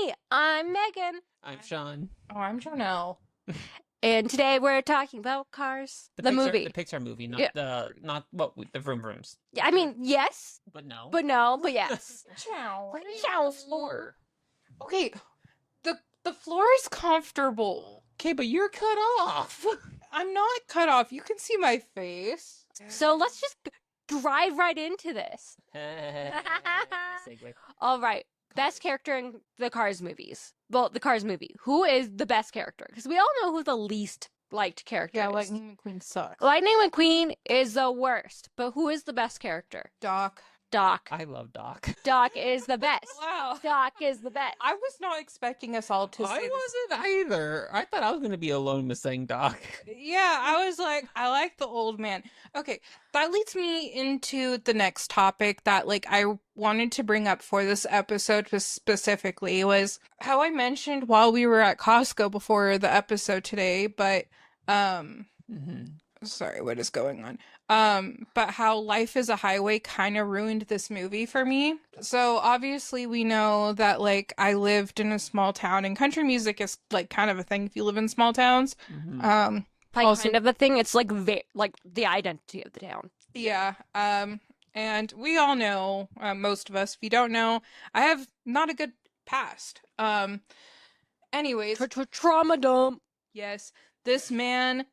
Hey, I'm Megan. I'm Sean. Oh, I'm Jonelle. And today we're talking about Cars, the movie. The Pixar movie, not Yeah. the Vroom Vrooms. Yeah, I mean, yes, But no. but no, but yes. Ciao. What is on the floor? Okay, the floor is comfortable. Okay, but you're cut off. I'm not cut off. You can see my face. So let's just drive right into this. Segue. All right, best character in the Cars movies. Well, the Cars movie. Who is the best character? Because we all know who the least liked character Yeah, is. Lightning McQueen sucks. Lightning McQueen is the worst, but who is the best character? Doc. Doc. I love Doc. Doc is the best. Wow. Doc is the best. I was not expecting us all to say I this. wasn't either. I thought I was gonna be alone with saying Doc. Yeah, I was like, I like the old man. Okay, that leads me into the next topic that I wanted to bring up for this episode specifically was how I mentioned while we were at Costco before the episode today, but sorry, what is going on? But how Life is a Highway kind of ruined this movie for me. So obviously we know that I lived in a small town and country music is kind of a thing if you live in small towns. Also, Kind of a thing. It's like the identity of the town. yeah. And we all know, most of us, if you don't know, I have not a good past. Anyways, Trauma dump. yes, this man,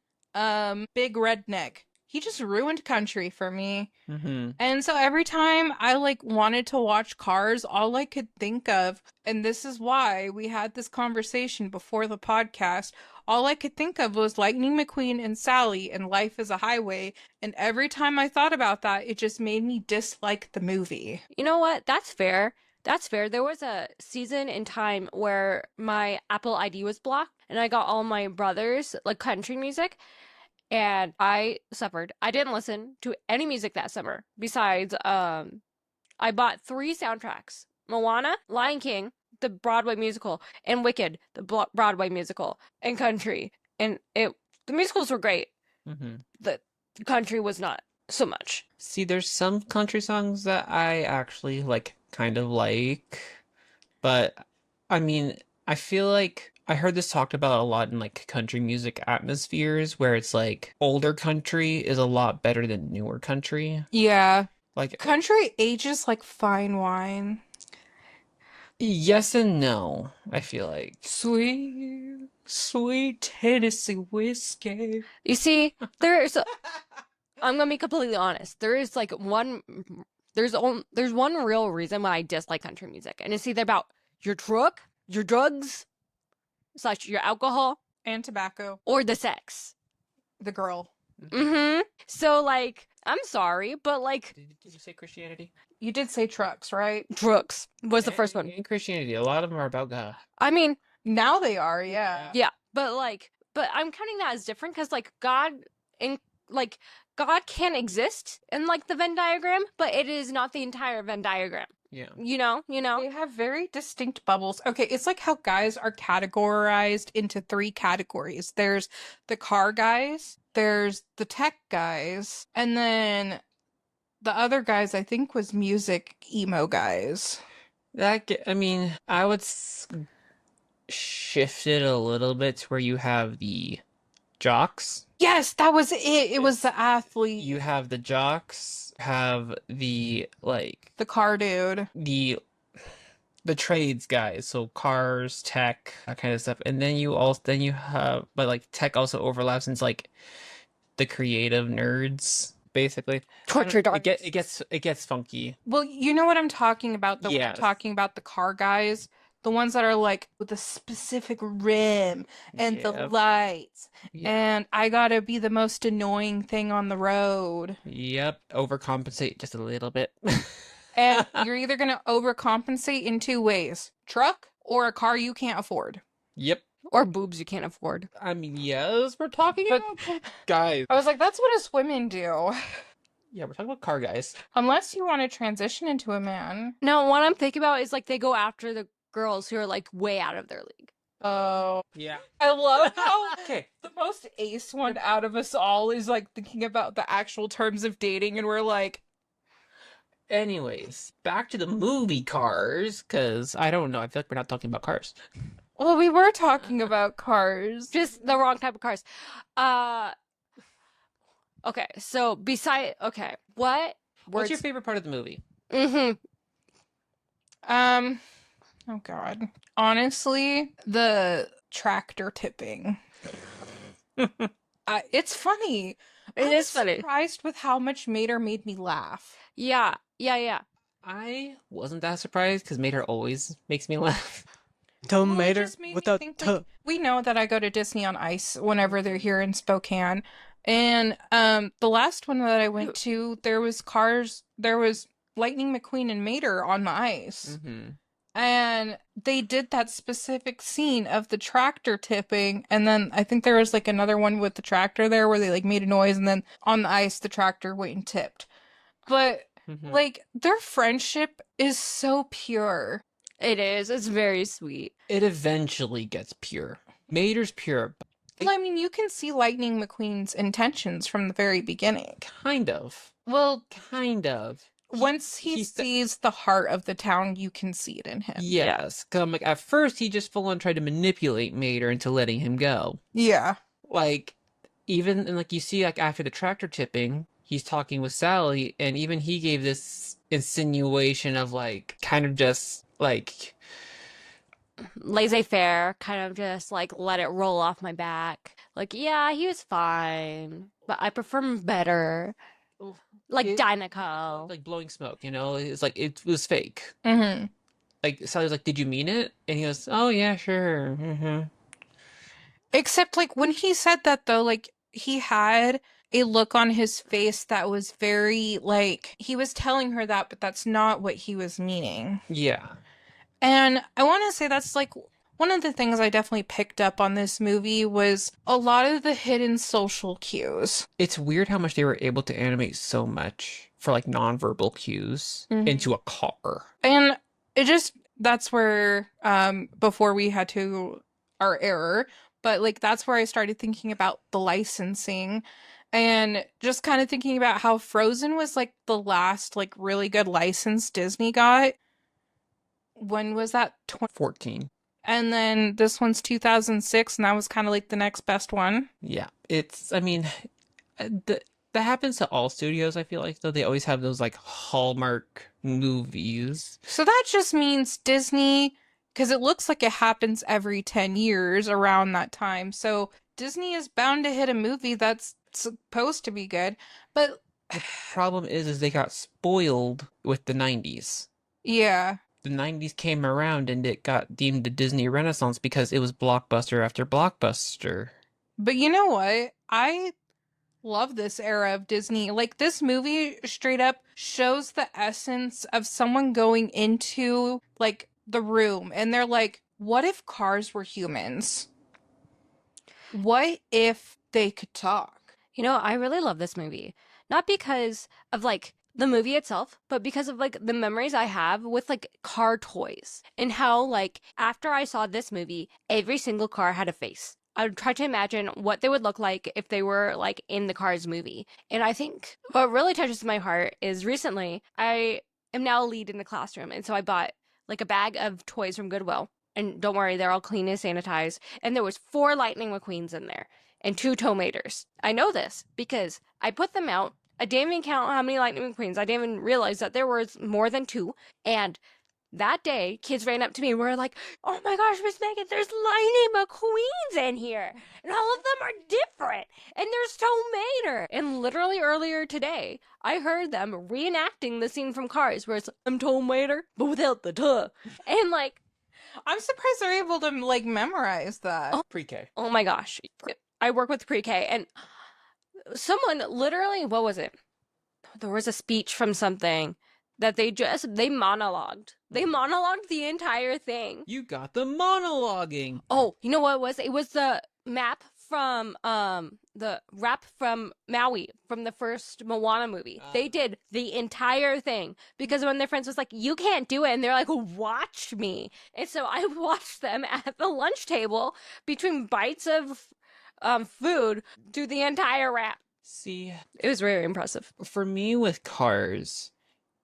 big redneck. He just ruined country for me. And so every time I wanted to watch Cars, all I could think of, and this is why we had this conversation before the podcast, all I could think of was Lightning McQueen and Sally and Life is a Highway. And every time I thought about that, it just made me dislike the movie. You know what? That's fair. That's fair. There was a season in time where my Apple ID was blocked and I got all my brothers country music. And I suffered. I didn't listen to any music that summer. Besides, I bought 3 soundtracks. Moana, Lion King, the Broadway musical, and Wicked, the Broadway musical, and country. And the musicals were great. The country was not so much. See, there's some country songs that I actually kind of like. But, I mean, I feel like I heard this talked about a lot in country music atmospheres where it's older country is a lot better than newer country. Yeah. Country ages like fine wine. Yes and no, I feel like. Sweet, sweet Tennessee whiskey. You see, I'm gonna be completely honest. There's one real reason why I dislike country music, and it's either about your truck, your drugs, / your alcohol, And tobacco. or the sex. The girl. So I'm sorry, but Did you say Christianity? You did say trucks, right? drugs was the first one. In Christianity, a lot of them are about God. I mean, Now they are, yeah. yeah, but I'm counting that as different because God can exist in the Venn diagram, but it is not the entire Venn diagram. Yeah. You know. They have very distinct bubbles. Okay, it's like how guys are categorized into 3 categories. There's the car guys, there's the tech guys, and then the other guys I think was music emo guys. I would shift it a little bit to where you have the jocks. Yes, that was it. It was the athlete. You have the jocks, have the The car dude. the trades guys, so cars, tech, that kind of stuff. And then you have, but tech also overlaps into the creative nerds, basically. Torture dogs. It gets funky. Well, you know what I'm talking about, though. Yes. I'm talking about the car guys. The ones that are with a specific rim and the Yep. lights. Yeah. And I gotta be the most annoying thing on the road. Yep, overcompensate just a little bit. And you're either gonna overcompensate in 2 ways. Truck or a car you can't afford. Yep. Or boobs you can't afford. I mean, yes, we're talking But- about guys. I was like, that's what us women do. Yeah, we're talking about car guys. Unless you want to transition into a man. No, what I'm thinking about is they go after the girls who are way out of their league. Oh. Yeah. I love how Okay. the most ace one out of us all is thinking about the actual terms of dating, and we're like, Anyways, back to the movie Cars, because I don't know. I feel like we're not talking about cars. Well, we were talking about cars. Just the wrong type of cars. Okay, so what's What's your favorite part of the movie? Mm-hmm. Oh God. Honestly, the tractor tipping. It's funny. It is funny. Surprised with how much Mater made me laugh. Yeah. I wasn't that surprised because Mater always makes me laugh. Tomato Just made me without think, like, we know that I go to Disney on Ice whenever they're here in Spokane. And the last one that I went to, there was Lightning McQueen and Mater on the ice. Mm-hmm. And they did that specific scene of the tractor tipping, and then I think there was like another one with the tractor there where they like made a noise, and then on the ice the tractor went and tipped. But like their friendship is so pure. It is. It's very sweet. It eventually gets pure. Mater's pure. Well, I mean, you can see Lightning McQueen's intentions from the very beginning. Kind of. Well, kind of. Once he sees the heart of the town, you can see it in him. Yes. Cause I'm like, at first he just full on tried to manipulate Mater into letting him go. Yeah. Like, even, and like you see, like after the tractor tipping, he's talking with Sally, and even he gave this insinuation of like, kind of just like laissez-faire, kind of just like let it roll off my back. Like, yeah, he was fine, but I prefer him better. Like Dinoco. Like blowing smoke, you know? It's like, it was fake. Mm-hmm. Like, Sally's like, did you mean it? And he goes, oh, yeah, sure. Mm-hmm. Except, like, when he said that, though, like, he had a look on his face that was very, like, he was telling her that, but that's not what he was meaning. Yeah. And I want to say that's, like, one of the things I definitely picked up on this movie was a lot of the hidden social cues. It's weird how much they were able to animate so much for like nonverbal cues into a car. And it just, that's where, before we had our error, but like that's where I started thinking about the licensing and just kind of thinking about how Frozen was like the last like really good license Disney got. When was that? 2014. And then this one's 2006, and that was kind of like the next best one. Yeah. It's, I mean, that happens to all studios, I feel like, though. They always have those, like, Hallmark movies. So that just means Disney, because it looks like it happens every 10 years around that time. So Disney is bound to hit a movie that's supposed to be good. But the problem is they got spoiled with the 90s. Yeah. The 90s came around and it got deemed a Disney Renaissance because it was blockbuster after blockbuster. But you know what? I love this era of Disney. Like, this movie straight up shows the essence of someone going into, like, the room and they're like, what if cars were humans? What if they could talk? You know, I really love this movie. Not because of, like, the movie itself, but because of like the memories I have with like car toys and how like after I saw this movie, every single car had a face. I would try to imagine what they would look like if they were like in the Cars movie. And I think what really touches my heart is recently I am now a lead in the classroom. And so I bought like a bag of toys from Goodwill. And don't worry, they're all clean and sanitized. And there was 4 Lightning McQueens in there and 2 Tomaters. I know this because I put them out. I didn't even count how many Lightning McQueens. I didn't even realize that there was more than 2. And that day, kids ran up to me and were like, oh my gosh, Miss Megan, there's Lightning McQueens in here. And all of them are different. And there's Tomater. And literally earlier today, I heard them reenacting the scene from Cars where it's, I'm Tomater, but without the tuh. And like, I'm surprised they're able to like memorize that. Pre-K. Oh my gosh. I work with pre-K and someone literally, what was it? There was a speech from something that they monologued. They monologued the entire thing. You got the monologuing. Oh, you know what it was? It was the map from the rap from Maui from the first Moana movie. They did the entire thing because when their friends was like, you can't do it, and they're like, watch me. And so I watched them at the lunch table between bites of food do the entire rap. See, it was very impressive. For me with Cars,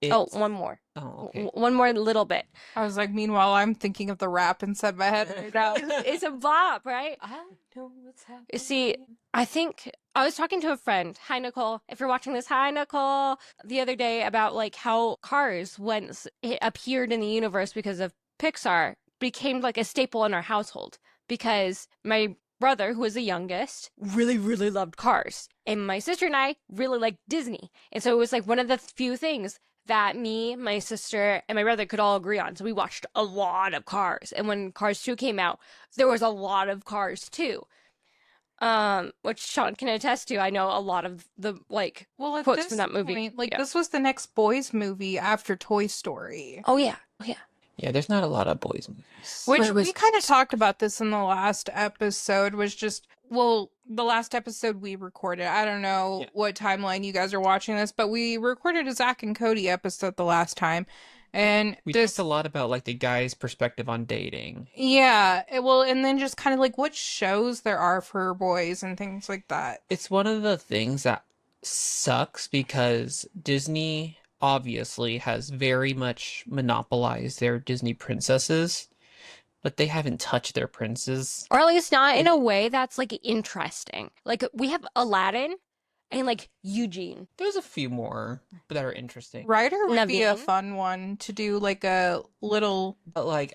Oh, It's one more. oh, okay. One more little bit. I was like, meanwhile, I'm thinking of the rap inside my head right now. It's a bop, right? I know what's happening. You see, I think I was talking to a friend, hi Nicole, if you're watching this, hi Nicole, the other day about like how Cars, once it appeared in the universe because of Pixar, became like a staple in our household because my brother, who was the youngest, really, really loved Cars. And my sister and I really liked Disney. And so it was like one of the few things that me, my sister, and my brother could all agree on. So we watched a lot of Cars. And when Cars 2 came out, there was a lot of Cars 2. Which Sean can attest to. I know a lot of the like Well, at quotes this from that movie. point, like Yeah. this was the next boys movie after Toy Story. Oh yeah, oh yeah. Yeah, there's not a lot of boys movies. Which It was- we kind of talked about this in the last episode, was just, well, the last episode we recorded. I don't know what timeline you guys are watching this, but we recorded a Zach and Cody episode the last time. And We this, talked a lot about like the guy's perspective on dating. yeah, well, and then just kind of like what shows there are for boys and things like that. It's one of the things that sucks because Disney obviously has very much monopolized their Disney princesses, but they haven't touched their princes. Or at least not in a way that's like interesting. Like we have Aladdin and like Eugene. There's a few more that are interesting. Ryder would be a Naveen? fun one to do, like a little. But like,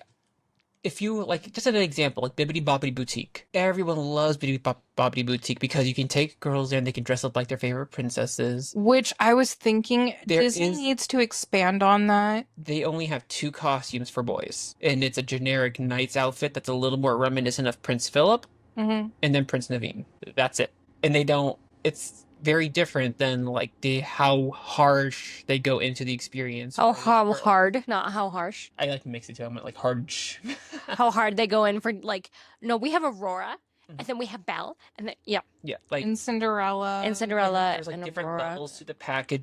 if you like, just an example, like Bibbidi Bobbidi Boutique. Everyone loves Bibbidi Bobbidi Boutique because you can take girls there and they can dress up like their favorite princesses. Which I was thinking There Disney is- needs to expand on that. They only have 2 costumes for boys, and it's a generic knight's outfit that's a little more reminiscent of Prince Philip, Mm-hmm. and then Prince Naveen. That's it. And they don't. It's very different than like how harsh they go into the experience. How hard, not how harsh. I like to mix it too. I'm like harsh. How hard they go in for like. No, we have Aurora, and then we have Belle, and then yeah, Yeah, like And Cinderella. and Cinderella there's like and different Aurora. levels to the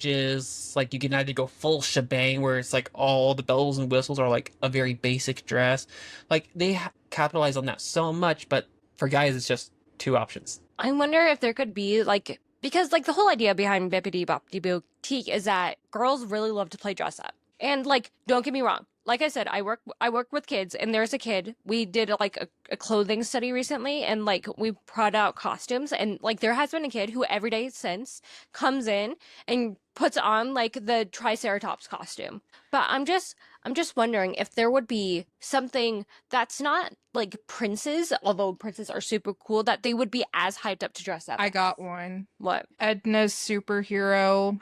packages. Like you can either go full shebang where it's like all the bells and whistles are like a very basic dress. Like they capitalize on that so much, but for guys it's just 2 options. I wonder if there could be like because like the whole idea behind Bippity Boppity Boutique is that girls really love to play dress up. And like don't get me wrong. Like I said, I work with kids and there's a kid. We did like a clothing study recently and like we brought out costumes and like there has been a kid who every day since comes in and puts on like the Triceratops costume. But I'm just wondering if there would be something that's not like princes, although princes are super cool, that they would be as hyped up to dress up. I got one. What? Edna's superhero.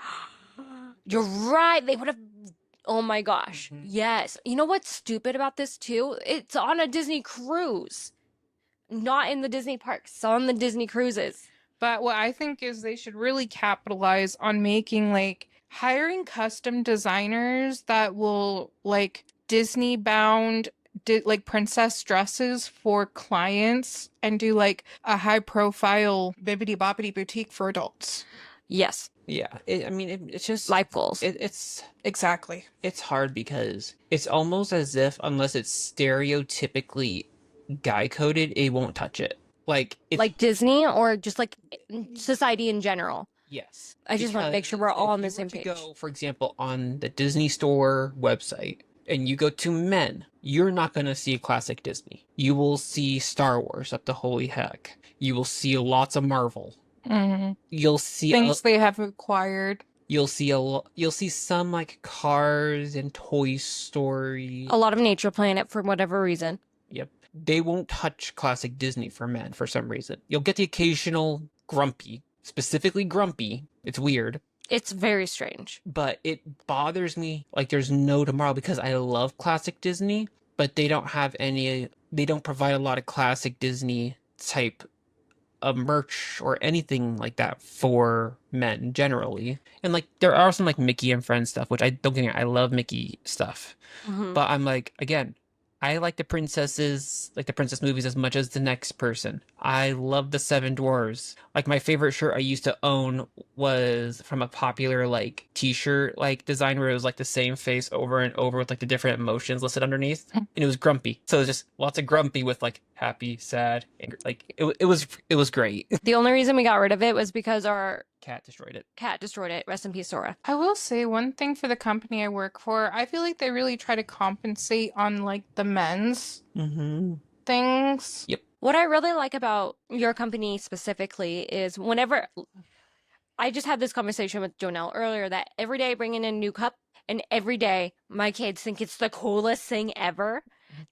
You're right. They would have. Oh my gosh. Mhm. Yes. You know what's stupid about this too? It's on a Disney cruise. Not in the Disney parks. It's on the Disney cruises. But what I think is they should really capitalize on making like hiring custom designers that will like Disney bound like princess dresses for clients and do like a high profile bibbity boppity boutique for adults. Yes. Yeah, it's just Life goals. it's Exactly. it's hard because it's almost as if unless it's stereotypically guy coded, it won't touch it. Like it's Like Disney or just like society in general. yes. I just want to make sure we're Because all if on the you same were to page. Go, for example, on the Disney Store website, and you go to men, you're not going to see classic Disney. You will see Star Wars up to holy heck. You will see lots of Marvel. Mm-hmm. You'll see Things they have acquired. you'll see some like Cars and Toy Story. A lot of Nature Planet for whatever reason. Yep. They won't touch classic Disney for men for some reason. You'll get the occasional Grumpy, specifically Grumpy. It's weird. It's very strange. But it bothers me like there's no tomorrow because I love classic Disney, but they don't provide a lot of classic Disney type of merch or anything like that for men generally. And like there are some like Mickey and Friends stuff, which I don't get me, I love Mickey stuff. Mhm. But I'm like, again, I like the princesses, like the princess movies as much as the next person. I love the Seven Dwarves. Like my favorite shirt I used to own was from a popular like t-shirt like design where it was like the same face over and over with like the different emotions listed underneath. And it was grumpy. So it was just lots of grumpy with like happy, sad, angry. Like it was great. The only reason we got rid of it was because our Cat destroyed it. Cat destroyed it. Rest in peace, Sora. I will say one thing for the company I work for. I feel like they really try to compensate on like the men's things. Yep. What I really like about your company specifically is whenever I just had this conversation with Jonelle earlier that every day I bring in a new cup, and every day my kids think it's the coolest thing ever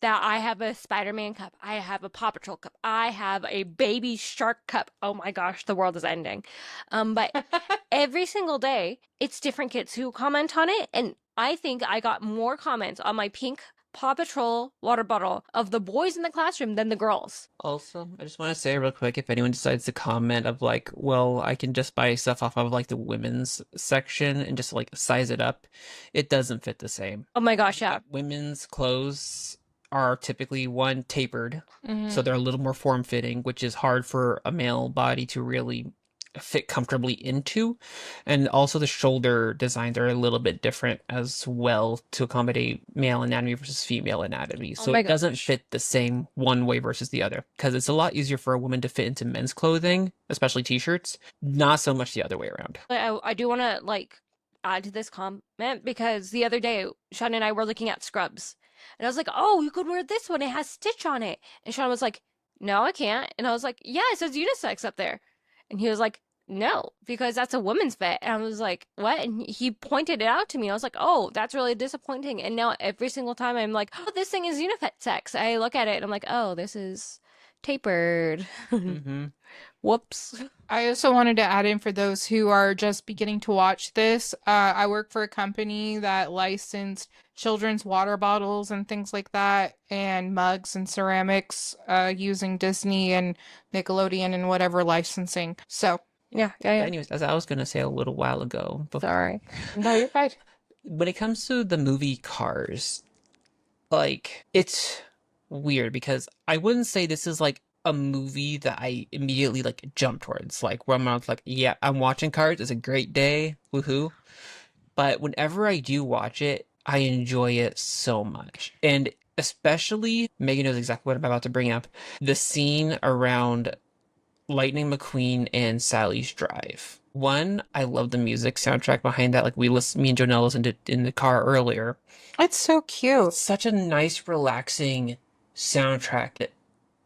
that I have a Spider-Man cup, I have a Paw Patrol cup, I have a Baby Shark cup. Oh my gosh, the world is ending. But every single day, it's different kids who comment on it, and I think I got more comments on my pink Paw Patrol water bottle of the boys in the classroom than the girls. Also, I just want to say real quick, if anyone decides to comment of like, well, I can just buy stuff off of like the women's section and just like size it up, it doesn't fit the same. Oh my gosh, yeah. Women's clothes are typically one tapered, so they're a little more form-fitting, which is hard for a male body to really fit comfortably into, and also the shoulder designs are a little bit different as well to accommodate male anatomy versus female anatomy, so it doesn't fit the same one way versus the other, because it's a lot easier for a woman to fit into men's clothing, especially t-shirts, not so much the other way around. I do want to like add to this comment because the other day Sean and I were looking at scrubs, and I was like, oh, you could wear this one, it has stitch on it, and Sean was like, no, I can't, and I was like, yeah, it says unisex up there, and he was like, no, because that's a woman's fit. And I was like, what? And he pointed it out to me. I was like, oh, that's really disappointing. And now every single time I'm like, oh, this thing is unisex. I look at it and I'm like, oh, this is tapered. Whoops. I also wanted to add in for those who are just beginning to watch this. I work for a company that licensed children's water bottles and things like that, and mugs and ceramics, using Disney and Nickelodeon and whatever licensing. So, yeah. Anyways, as I was going to say a little while ago. Sorry. No, you're fine. When it comes to the movie Cars, like, it's weird because I wouldn't say this is like a movie that I immediately like jump towards, like where I'm like, yeah, I'm watching Cars, it's a great day, woohoo. But whenever I do watch it, I enjoy it so much. And especially, Megan knows exactly what I'm about to bring up, the scene around Lightning McQueen and Sally's drive. One, I love the music soundtrack behind that. Like me and Jonelle listened to in the car earlier. It's so cute. Such a nice, relaxing soundtrack.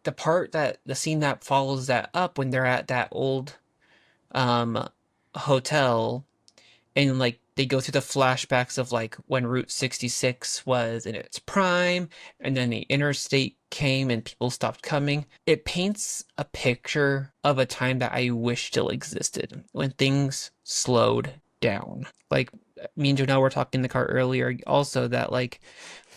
The scene that follows that up when they're at that old hotel, and like they go through the flashbacks of like when Route 66 was in its prime, and then the interstate came and people stopped coming. It paints a picture of a time that I wish still existed, when things slowed down. Like me and Jonelle were talking in the car earlier also that like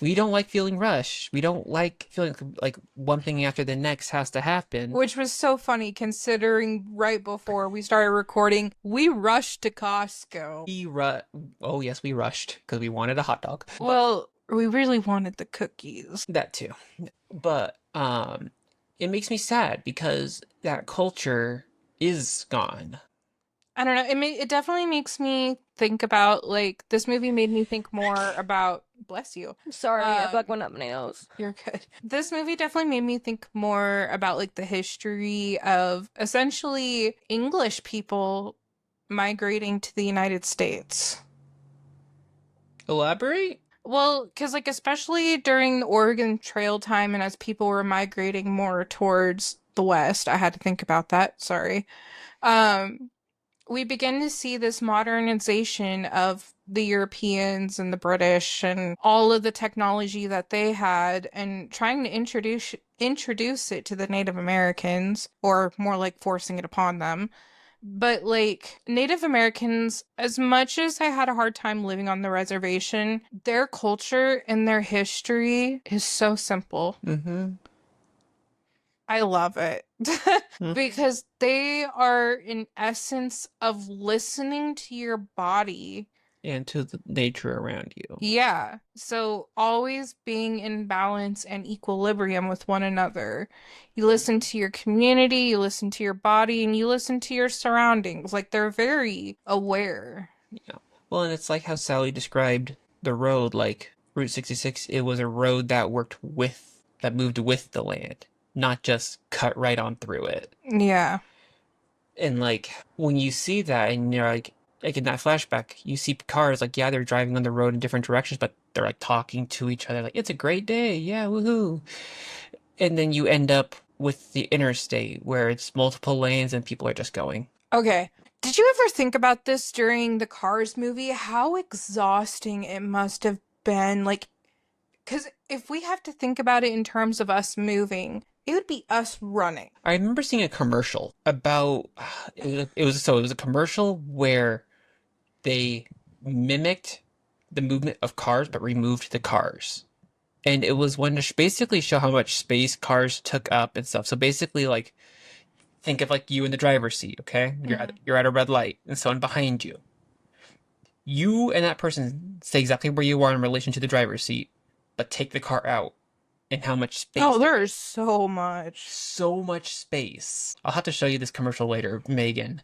we don't like feeling rushed. We don't like feeling like one thing after the next has to happen. Which was so funny considering right before we started recording, we rushed to Costco. Oh yes, we rushed because we wanted a hot dog. Well, we really wanted the cookies. That too. But it makes me sad because that culture is gone. I don't know. It definitely makes me think about, like, this movie made me think more about, bless you. Sorry, I bugged one up my nose. You're good. This movie definitely made me think more about, like, the history of essentially English people migrating to the United States. Elaborate? Well, because, like, especially during the Oregon Trail time and as people were migrating more towards the West, I had to think about that. Sorry. We begin to see this modernization of the Europeans and the British and all of the technology that they had, and trying to introduce it to the Native Americans, or more like forcing it upon them. But like Native Americans, as much as I had a hard time living on the reservation, their culture and their history is so simple. I love it. Because they are in essence of listening to your body and to the nature around you. Yeah. So always being in balance and equilibrium with one another. You listen to your community, you listen to your body, and you listen to your surroundings. Like, they're very aware. Yeah. Well, and it's like how Sally described the road, like Route 66, it was a road that moved with the land, not just cut right on through it. Yeah. And like when you see that and you're like in that flashback, you see cars like, yeah, they're driving on the road in different directions, but they're like talking to each other, like, it's a great day, yeah, woohoo. And then you end up with the interstate where it's multiple lanes and people are just going. Okay. Did you ever think about this during the Cars movie? How exhausting it must have been. Like, because if we have to think about it in terms of us moving, it would be us running. I remember seeing a commercial about it was a commercial where they mimicked the movement of cars but removed the cars. And it was one to basically show how much space cars took up and stuff. So basically, like, think of like you in the driver's seat, okay? You're at a red light and someone behind you. You and that person stay exactly where you are in relation to the driver's seat, but take the car out and how much space. Oh, there is so much. So much space. I'll have to show you this commercial later, Megan.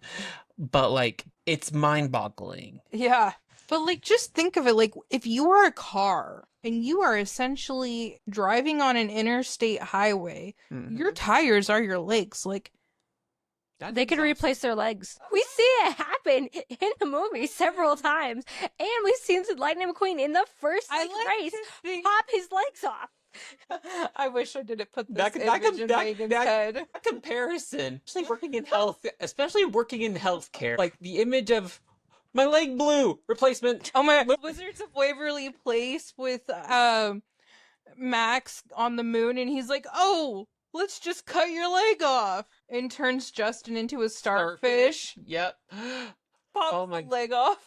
But like, it's mind-boggling. Yeah. But like, just think of it like if you are a car and you are essentially driving on an interstate highway, your tires are your legs. Like, they could replace their legs. We see it happen in the movie several times, and we've seen Lightning McQueen in the first race pop his legs off. I wish I didn't put this image in Megan's head. That comparison, especially working in healthcare, like the image of my leg blew replacement. Oh my! Wizards of Waverly Place with Max on the moon, and he's like, "Oh, let's just cut your leg off," and turns Justin into a starfish. Yep. Pops the leg off.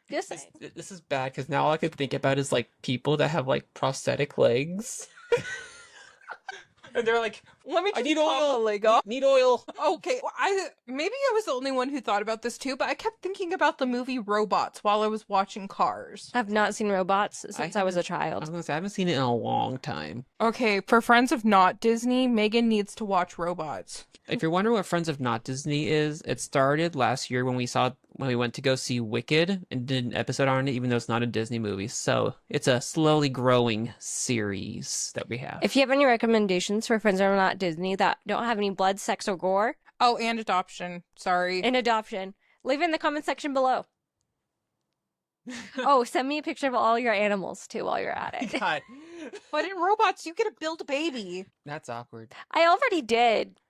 This is bad because now all I can think about is like people that have like prosthetic legs. And they're like, let me just I need pop oil. the leg off. Need oil. Okay, well, maybe I was the only one who thought about this too, but I kept thinking about the movie Robots while I was watching Cars. I've not seen Robots since I was a child. I was gonna say I haven't seen it in a long time. Okay, for friends of not Disney, Megan needs to watch Robots. If you're wondering what Friends of Not Disney is, it started last year when we went to go see Wicked and did an episode on it, even though it's not a Disney movie. So it's a slowly growing series that we have. If you have any recommendations for Friends of Not Disney that don't have any blood, sex, or gore. Oh, and adoption. Sorry. And adoption. Leave it in the comment section below. Oh, send me a picture of all your animals too while you're at it. God. But in Robots, you get to build a baby. That's awkward. I already did.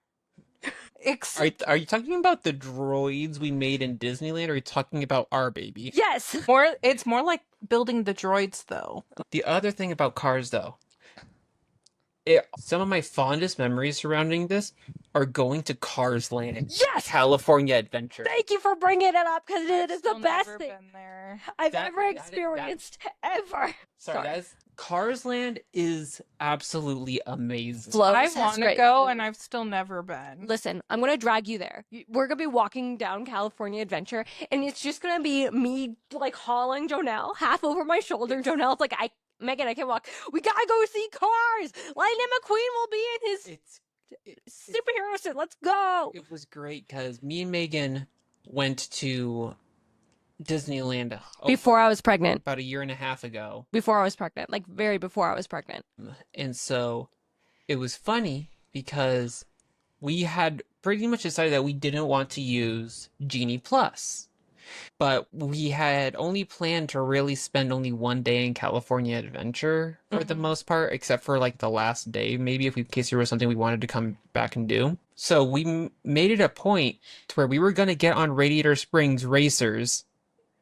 Are you talking about the droids we made in Disneyland, or are you talking about our baby? Yes. It's more like building the droids, though. The other thing about Cars, though, some of my fondest memories surrounding this are going to Cars Land. Yes! California Adventure. Thank you for bringing it up, because it is the best thing I've ever experienced, ever. Sorry. Cars Land is absolutely amazing. I want to go, and I've still never been. Listen, I'm going to drag you there. We're going to be walking down California Adventure, and it's just going to be me, like, hauling Jonelle half over my shoulder. Jonelle's like, Megan, I can't walk. We got to go see Cars. Lightning McQueen will be in his superhero suit. Let's go. It was great, because me and Megan went to Disneyland before I was pregnant. About a year and a half ago. Before I was pregnant. Like, very before I was pregnant. And so it was funny because we had pretty much decided that we didn't want to use Genie Plus. But we had only planned to really spend only one day in California Adventure for the most part, except for like the last day, maybe in case there was something we wanted to come back and do. So we made it a point to where we were going to get on Radiator Springs Racers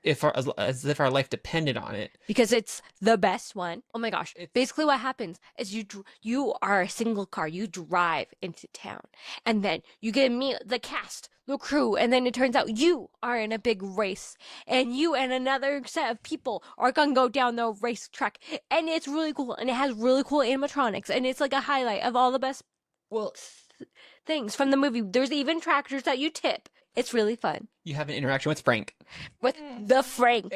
as if our life depended on it. Because it's the best one. Oh my gosh. Basically what happens is you are a single car. You drive into town. And then you get to meet the cast, the crew. And then it turns out you are in a big race. And you and another set of people are going to go down the racetrack. And it's really cool. And it has really cool animatronics. And it's like a highlight of all the best things from the movie. There's even tractors that you tip. It's really fun. You have an interaction with Frank. With the Frank.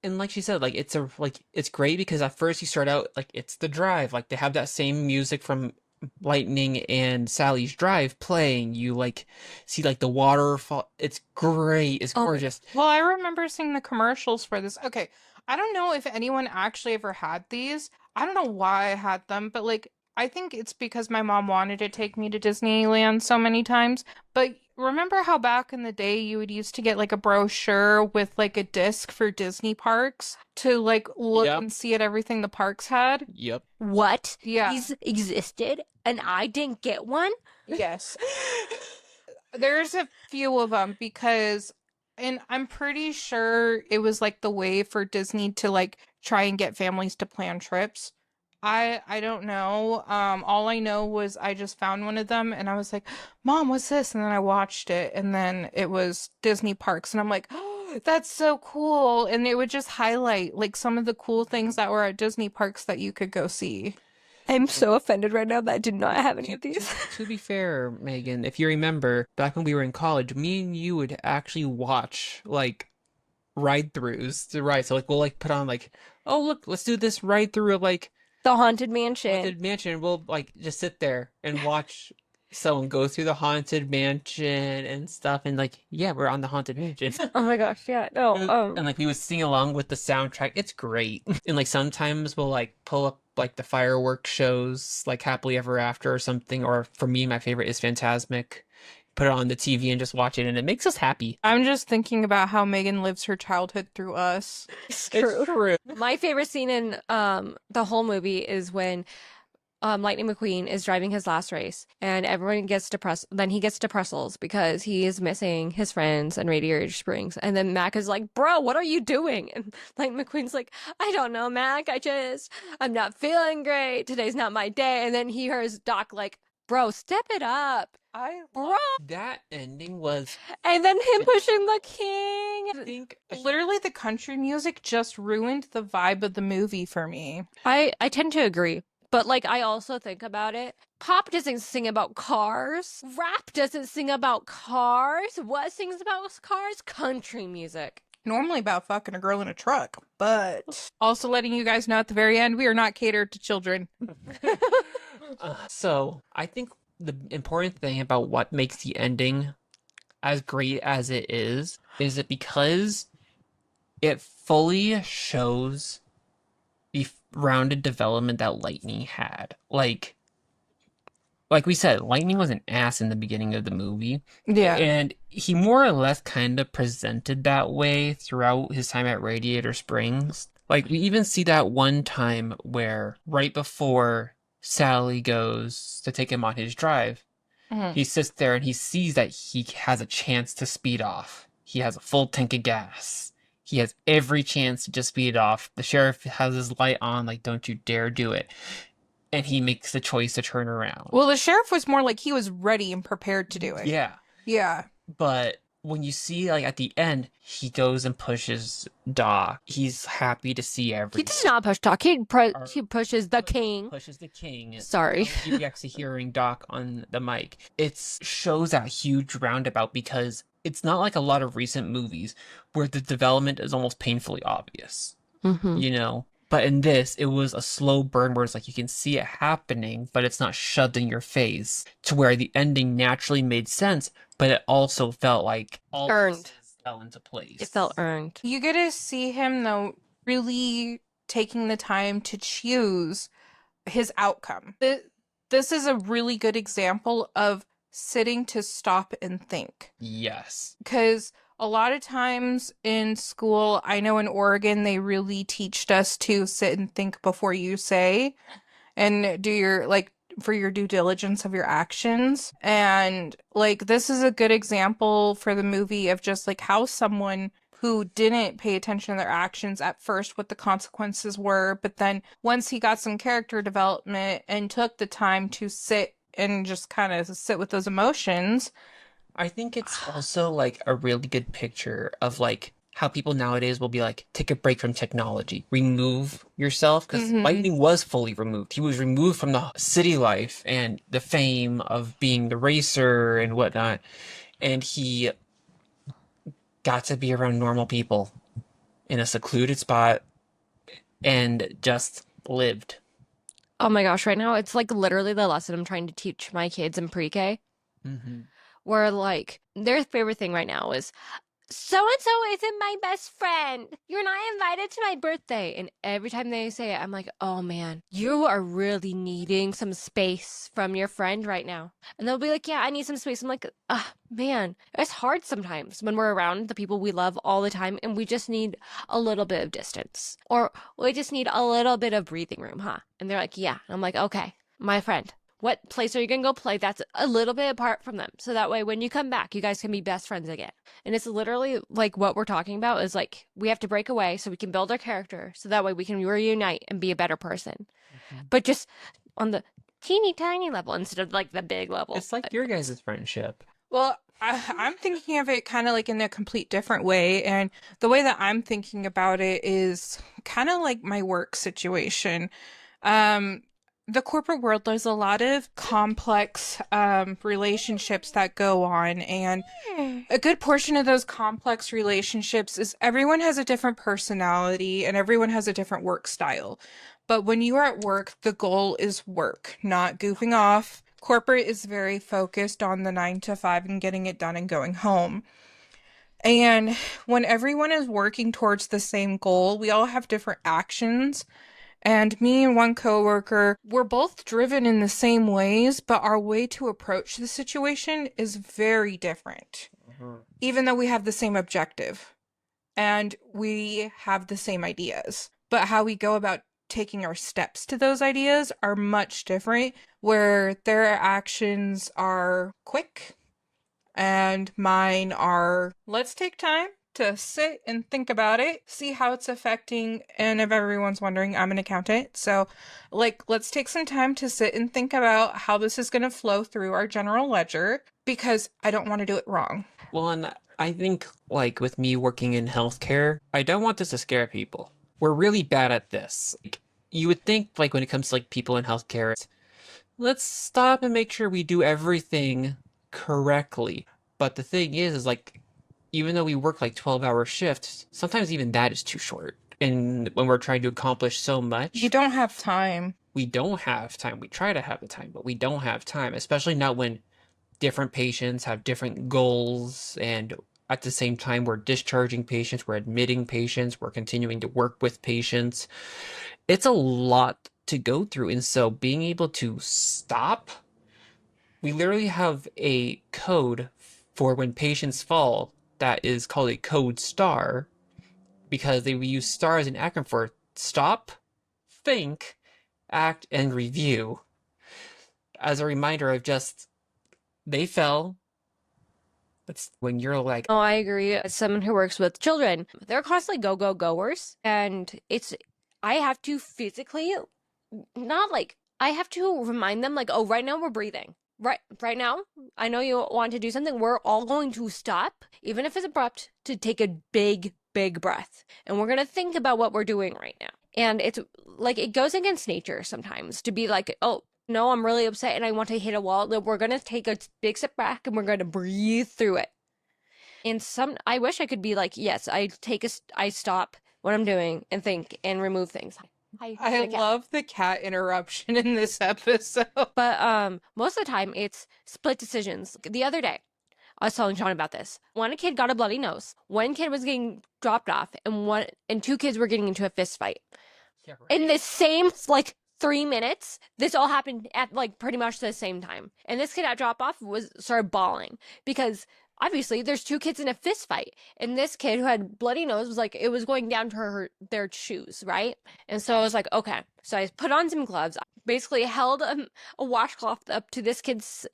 And like she said, like it's great because at first you start out like it's the drive. Like they have that same music from Lightning and Sally's Drive playing. You like see like the waterfall. It's great. It's gorgeous. Well, I remember seeing the commercials for this. Okay, I don't know if anyone actually ever had these. I don't know why I had them, but like I think it's because my mom wanted to take me to Disneyland so many times. But remember how back in the day you would used to get like a brochure with like a disc for Disney parks to like look Yep. and see at everything the parks had? Yep. What? Yeah. These existed and I didn't get one? Yes. There's a few of them because, and I'm pretty sure it was like the way for Disney to like try and get families to plan trips. I don't know. All I know was I just found one of them and I was like, Mom, what's this? And then I watched it and then it was Disney parks and I'm like, oh, that's so cool. And it would just highlight like some of the cool things that were at Disney parks that you could go see. I'm so offended right now that I did not have any of these. To be fair, Megan, if you remember, back when we were in college, me and you would actually watch like ride-throughs to ride. So like we'll like put on like, oh look, let's do this ride-through of like The Haunted Mansion. Haunted Mansion. We'll like just sit there and watch someone go through the Haunted Mansion and stuff, and like, yeah, we're on the Haunted Mansion. Oh my gosh, yeah, no, And like we would sing along with the soundtrack. It's great. And like sometimes we'll like pull up like the fireworks shows, like Happily Ever After or something. Or for me, my favorite is Phantasmic. Put it on the TV and just watch it, and it makes us happy. I'm just thinking about how Megan lives her childhood through us. it's true. It's true. My favorite scene in the whole movie is when Lightning McQueen is driving his last race and everyone gets depressed. Then he gets depressals because he is missing his friends and Radiator Springs. And then Mac is like, bro, what are you doing? And Lightning McQueen's like, I don't know, Mac. I'm not feeling great. Today's not my day. And then he hears Doc like, bro, step it up. Bro. That ending was, And then him pushing the king. I think, Literally, the country music just ruined the vibe of the movie for me. I tend to agree. But, like, I also think about it. Pop doesn't sing about cars. Rap doesn't sing about cars. What sings about cars? Country music. Normally about fucking a girl in a truck, but also letting you guys know at the very end, we are not catered to children. So I think the important thing about what makes the ending as great as it is that because it fully shows the rounded development that Lightning had. Like we said, Lightning was an ass in the beginning of the movie. Yeah. And he more or less kind of presented that way throughout his time at Radiator Springs. Like, we even see that one time where right before Sally goes to take him on his drive, he sits there and he sees that he has a chance to speed off. He has a full tank of gas. He has every chance to just speed off. The sheriff has his light on, like, don't you dare do it. And he makes the choice to turn around. Well, the sheriff was more like he was ready and prepared to do it. Yeah. Yeah. But when you see, like, at the end, he goes and pushes Doc. He's happy to see everything. He does not push Doc. He pushes the king. Pushes the king. Sorry. You're actually hearing Doc on the mic. It shows that huge roundabout because it's not like a lot of recent movies where the development is almost painfully obvious. Mm-hmm. You know? But in this, it was a slow burn where it's like you can see it happening, but it's not shoved in your face. To where the ending naturally made sense, but it also felt like all Earned. pieces fell into place. It felt earned. You get to see him, though, really taking the time to choose his outcome. This is a really good example of sitting to stop and think. Yes. Because a lot of times in school, I know in Oregon, they really teached us to sit and think before you say and do your, like, for your due diligence of your actions. And, like, this is a good example for the movie of just, like, how someone who didn't pay attention to their actions at first, what the consequences were, but then once he got some character development and took the time to sit and just kind of sit with those emotions. I think it's also like a really good picture of like how people nowadays will be like, take a break from technology, remove yourself, because Lightning was fully removed. He was removed from the city life and the fame of being the racer and whatnot, and he got to be around normal people in a secluded spot and just lived. Oh my gosh, right now it's like literally the lesson I'm trying to teach my kids in pre-K. Mm-hmm. Where like their favorite thing right now is so-and-so isn't my best friend. You're not invited to my birthday. And every time they say it, I'm like, oh man, you are really needing some space from your friend right now. And they'll be like, yeah, I need some space. I'm like, man, it's hard sometimes when we're around the people we love all the time and we just need a little bit of distance. Or we just need a little bit of breathing room, huh? And they're like, yeah. And I'm like, okay, my friend. What place are you going to go play that's a little bit apart from them? So that way, when you come back, you guys can be best friends again. And it's literally like what we're talking about is like, we have to break away so we can build our character. So that way we can reunite and be a better person. But just on the teeny tiny level instead of like the big level. It's like your guys' friendship. Well, I'm thinking of it kind of like in a complete different way. And the way that I'm thinking about it is kind of like my work situation. The corporate world, there's a lot of complex relationships that go on. And a good portion of those complex relationships is everyone has a different personality and everyone has a different work style. But when you are at work, the goal is work, not goofing off. Corporate is very focused on the 9 to 5 and getting it done and going home. And when everyone is working towards the same goal, we all have different actions. And me and one coworker, we're both driven in the same ways, but our way to approach the situation is very different. Even though we have the same objective and we have the same ideas. But how we go about taking our steps to those ideas are much different, where their actions are quick and mine are, let's take time to sit and think about it, see how it's affecting. And if everyone's wondering, I'm an accountant. So like, let's take some time to sit and think about how this is going to flow through our general ledger, because I don't want to do it wrong. Well, and I think like with me working in healthcare, I don't want this to scare people. We're really bad at this. Like, you would think like when it comes to like people in healthcare, let's stop and make sure we do everything correctly. But the thing is like, even though we work like 12-hour shifts, sometimes even that is too short. And when we're trying to accomplish so much, You don't have time. we don't have time. We try to have the time, but we don't have time, especially not when different patients have different goals. And at the same time, we're discharging patients, we're admitting patients, we're continuing to work with patients. It's a lot to go through. And so being able to stop, we literally have a code for when patients fall that is called a code STAR, because we use STAR as an acronym for stop, think, act, and review. As a reminder of just, they fell. That's when you're like, Oh, I agree. As someone who works with children, they're constantly goers. And I have to physically, not like, I have to remind them like, oh, right now we're breathing. Right now, I know you want to do something. We're all going to stop, even if it's abrupt, to take a big breath. And we're going to think about what we're doing right now. And it's like, it goes against nature sometimes to be like, oh, no, I'm really upset and I want to hit a wall. We're going to take a big step back and we're going to breathe through it. And I wish I could be like, yes, I stop what I'm doing and think and remove things. I love the cat interruption in this episode. But most of the time it's split decisions. The other day, I was telling Sean about this. One kid got a bloody nose. One kid was getting dropped off, and 2 kids were getting into a fist fight. yeah, right. In the same like 3 minutes, this all happened at like pretty much the same time. And this kid at drop off started bawling because obviously there's 2 kids in a fist fight, and this kid who had bloody nose was like, it was going down to their shoes, right? And so I was like, okay. So I put on some gloves, I basically held a washcloth up to this kid's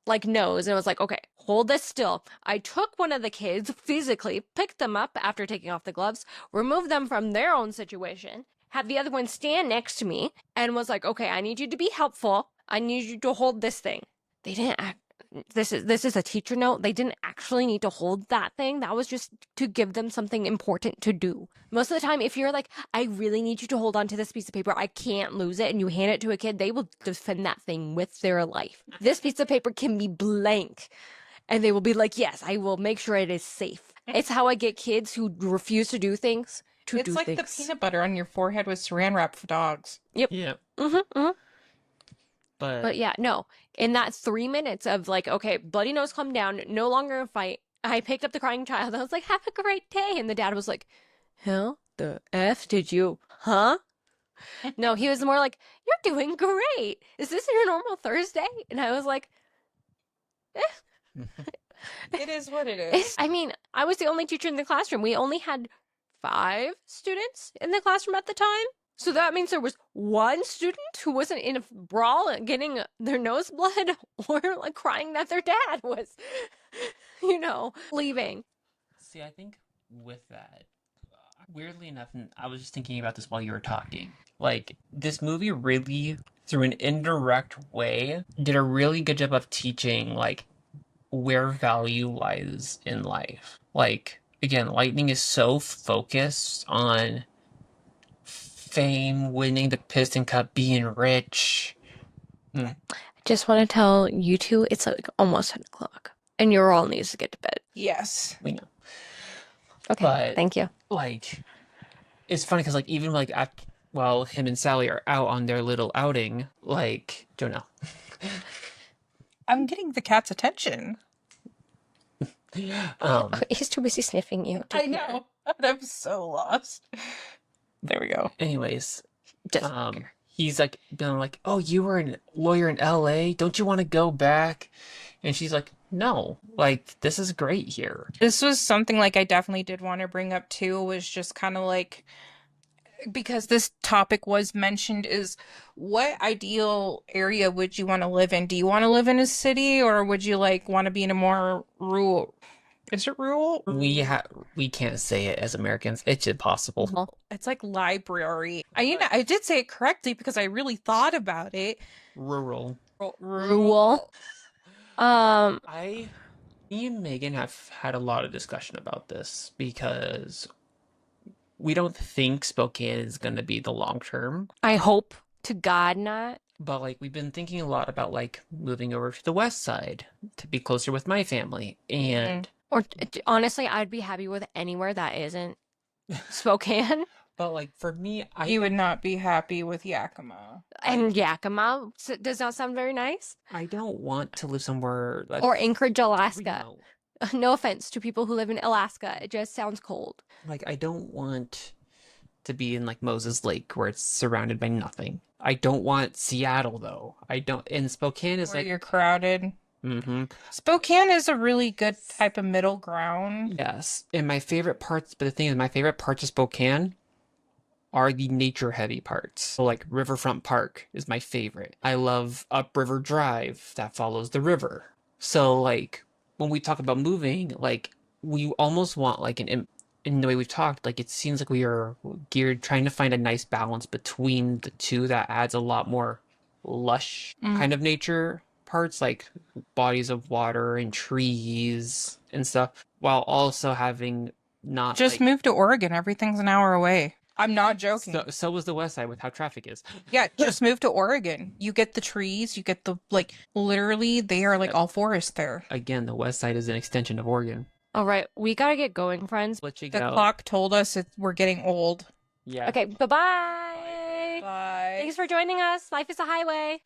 like nose, and I was like, okay, hold this still. I took one of the kids, physically picked them up after taking off the gloves, removed them from their own situation, had the other one stand next to me, and was like, okay, I need you to be helpful. I need you to hold this thing. They didn't act. This is a teacher note. They didn't actually need to hold that thing. That was just to give them something important to do. Most of the time, if you're like, I really need you to hold on to this piece of paper, I can't lose it, and you hand it to a kid, they will defend that thing with their life. This piece of paper can be blank, and they will be like, yes, I will make sure it is safe. It's how I get kids who refuse to do things to do It's like things. the peanut butter on your forehead with saran wrap for dogs. Yep. Yeah. Mm-hmm. But But yeah, no. In that 3 minutes of like, okay, bloody nose calm down, no longer a fight, I picked up the crying child. I was like, have a great day. And the dad was like, hell the F did you, huh? No, he was more like, you're doing great. Is this your normal Thursday? And I was like, It is what it is. I mean, I was the only teacher in the classroom. We only had 5 students in the classroom at the time. So that means there was one student who wasn't in a brawl getting their nose blood or like crying that their dad was, leaving. See, I think with that, weirdly enough, and I was just thinking about this while you were talking, like, this movie really, through an indirect way, did a really good job of teaching, like, where value lies in life. Like, again, Lightning is so focused on fame, winning the Piston Cup, being rich. I just want to tell you two, it's like almost 10 o'clock. And you're all needs to get to bed. Yes. We know. Okay, But, thank you. like, it's funny because, like, even, like, while him and Sally are out on their little outing, like, don't know. I'm getting the cat's attention. He's too busy sniffing you. I know. I'm so lost. There we go. Anyways, Just he's like been like, oh, you were a lawyer in LA, don't you want to go back? And she's like, no, like, this is great here. This was something like I definitely did want to bring up too, was just kind of like, because this topic was mentioned, is what ideal area would you want to live in? Do you want to live in a city, or would you like want to be in a more rural? Is it rural? We can't say it as Americans. It's impossible. It's like library. I did say it correctly because I really thought about it. Rural. rural. Me and Megan have had a lot of discussion about this because we don't think Spokane is going to be the long term. I hope to God not. But, like, we've been thinking a lot about, like, moving over to the west side to be closer with my family. And Or honestly, I'd be happy with anywhere that isn't Spokane. but, like, for me, You would not be happy with Yakima. And Yakima does not sound very nice. I don't want to live somewhere like Or Anchorage, Alaska. no. No offense to people who live in Alaska. It just sounds cold. Like, I don't want to be in, like, Moses Lake where it's surrounded by nothing. I don't want Seattle, though. And Spokane is Where like, you're crowded. mm-hmm. Spokane is a really good type of middle ground. Yes. And my favorite parts, but the thing is, my favorite parts of Spokane are the nature heavy parts. So, like, Riverfront Park is my favorite. I love Upriver Drive that follows the river. So, like, when we talk about moving, like, we almost want, like, in the way we've talked, like, it seems like we are geared trying to find a nice balance between the two that adds a lot more lush kind of nature parts, like bodies of water and trees and stuff, while also having not Just move to Oregon. Everything's an hour away. I'm not joking. So was the west side with how traffic is. Yeah, just move to Oregon. You get the trees, you get the, like, literally, they are like all forest there. Again, the west side is an extension of Oregon. All right, we gotta get going, friends. Let you The go. clock told us we're getting old. Yeah. Okay, bye-bye. Bye. Thanks for joining us. Life is a highway.